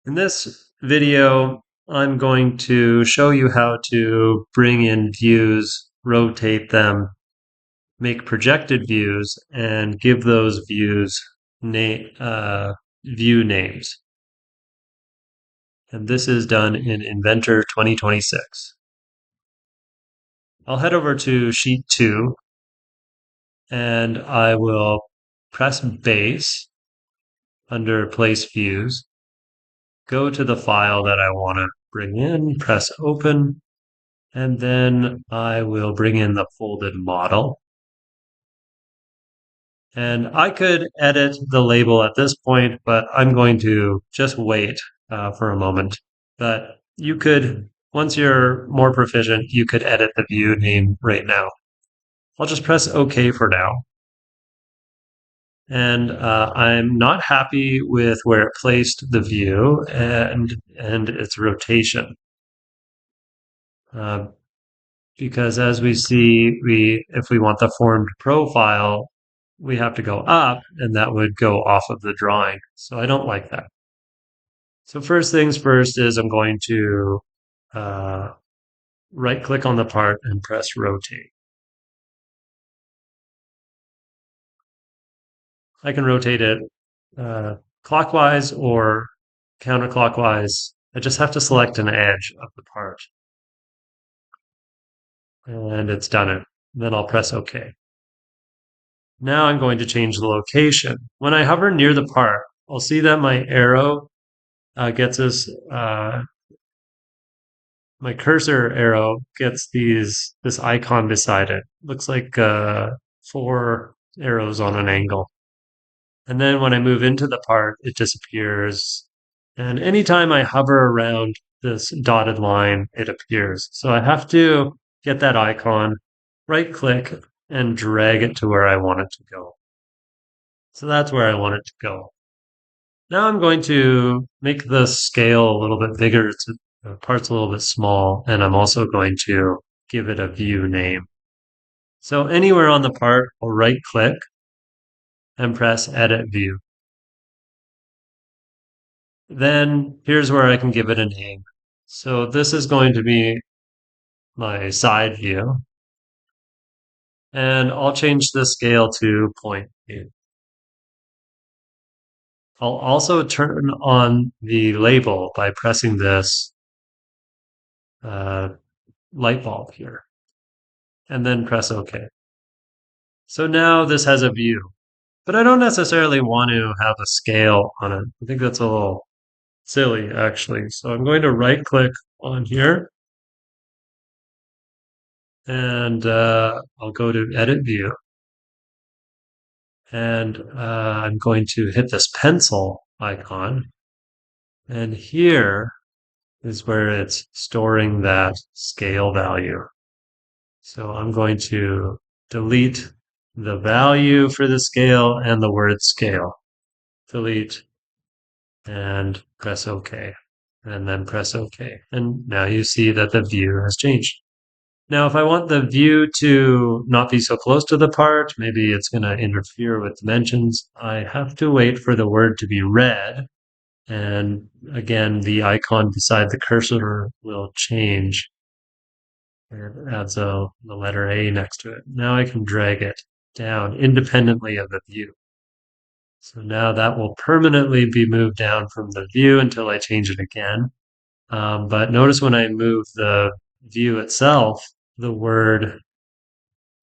In this video, I'm going to show you how to bring in views, rotate them, make projected views, and give those views view names. And this is done in Inventor 2026. I'll head over to Sheet 2, and I will press Base under Place Views, go to the file that I want to bring in, press Open, and then I will bring in the folded model. And I could edit the label at this point, but I'm going to just wait for a moment. But you could, once you're more proficient, you could edit the view name right now. I'll just press OK for now. And I'm not happy with where it placed the view and its rotation. Because as we see, if we want the formed profile, we have to go up, and that would go off of the drawing. So I don't like that. So first things first is I'm going to right-click on the part and press Rotate. I can rotate it clockwise or counterclockwise. I just have to select an edge of the part. And it's done it. Then I'll press OK. Now I'm going to change the location. When I hover near the part, I'll see that my arrow gets us, my cursor arrow gets this icon beside it. Looks like 4 arrows on an angle. And then when I move into the part, it disappears. And anytime I hover around this dotted line, it appears. So I have to get that icon, right click, and drag it to where I want it to go. So that's where I want it to go. Now I'm going to make the scale a little bit bigger. The part's a little bit small, and I'm also going to give it a view name. So anywhere on the part, I'll right click and press Edit View. Then here's where I can give it a name. So this is going to be my side view. And I'll change the scale to 0.8. I'll also turn on the label by pressing this light bulb here, and then press OK. So now this has a view, but I don't necessarily want to have a scale on it. I think that's a little silly, actually. So I'm going to right click on here, and I'll go to Edit View. And I'm going to hit this pencil icon. And here is where it's storing that scale value. So I'm going to delete the value for the scale and the word scale. Delete and press OK. And then press OK. And now you see that the view has changed. Now, if I want the view to not be so close to the part, maybe it's going to interfere with dimensions, I have to wait for the word to be read. And again, the icon beside the cursor will change. It adds the letter A next to it. Now I can drag it down independently of the view. So now that will permanently be moved down from the view until I change it again. But notice when I move the view itself, the word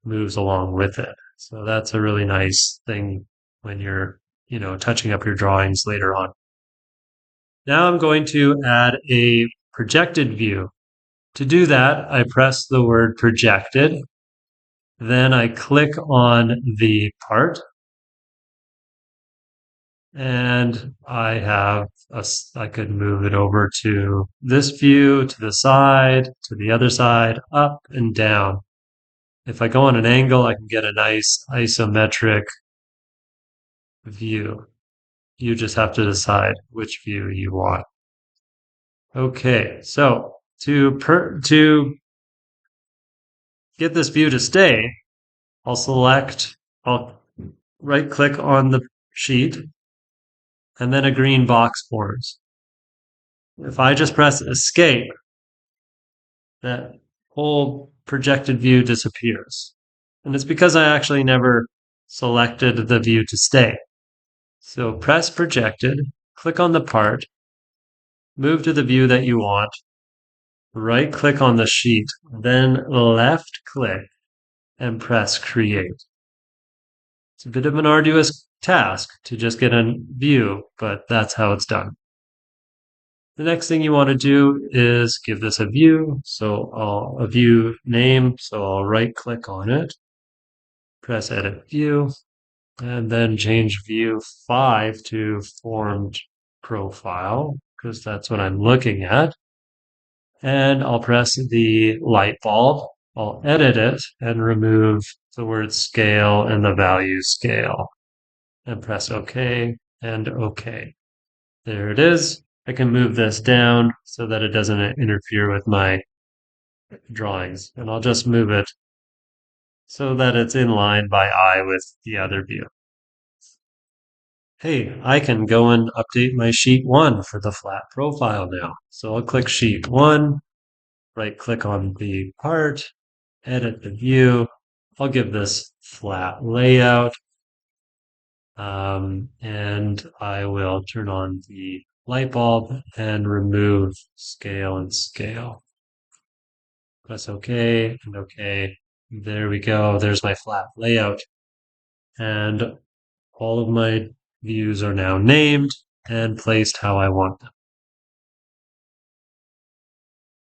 moves along with it. So that's a really nice thing when you're, touching up your drawings later on. Now I'm going to add a projected view. To do that, I press the word projected. Then I click on the part. And I could move it over to this view, to the side, to the other side, up and down. If I go on an angle, I can get a nice isometric view. You just have to decide which view you want. Okay, so to get this view to stay, I'll right click on the sheet, and then a green box forms. If I just press escape, that whole projected view disappears. And it's because I actually never selected the view to stay. So press projected, click on the part, move to the view that you want, right click on the sheet, then left click and press create. It's a bit of an arduous task to just get a view, but that's how it's done. The next thing you want to do is give this a view. So a view name. So I'll right click on it, press edit view, and then change view 5 to formed profile because that's what I'm looking at. And I'll press the light bulb. I'll edit it and remove the word scale and the value scale and press OK and OK. There it is. I can move this down so that it doesn't interfere with my drawings. And I'll just move it so that it's in line by eye with the other view. Hey, I can go and update my sheet 1 for the flat profile now. So I'll click sheet 1, right click on the part, edit the view. I'll give this flat layout. And I will turn on the light bulb and remove scale and scale. Press OK and OK. There we go. There's my flat layout. And all of my views are now named and placed how I want them.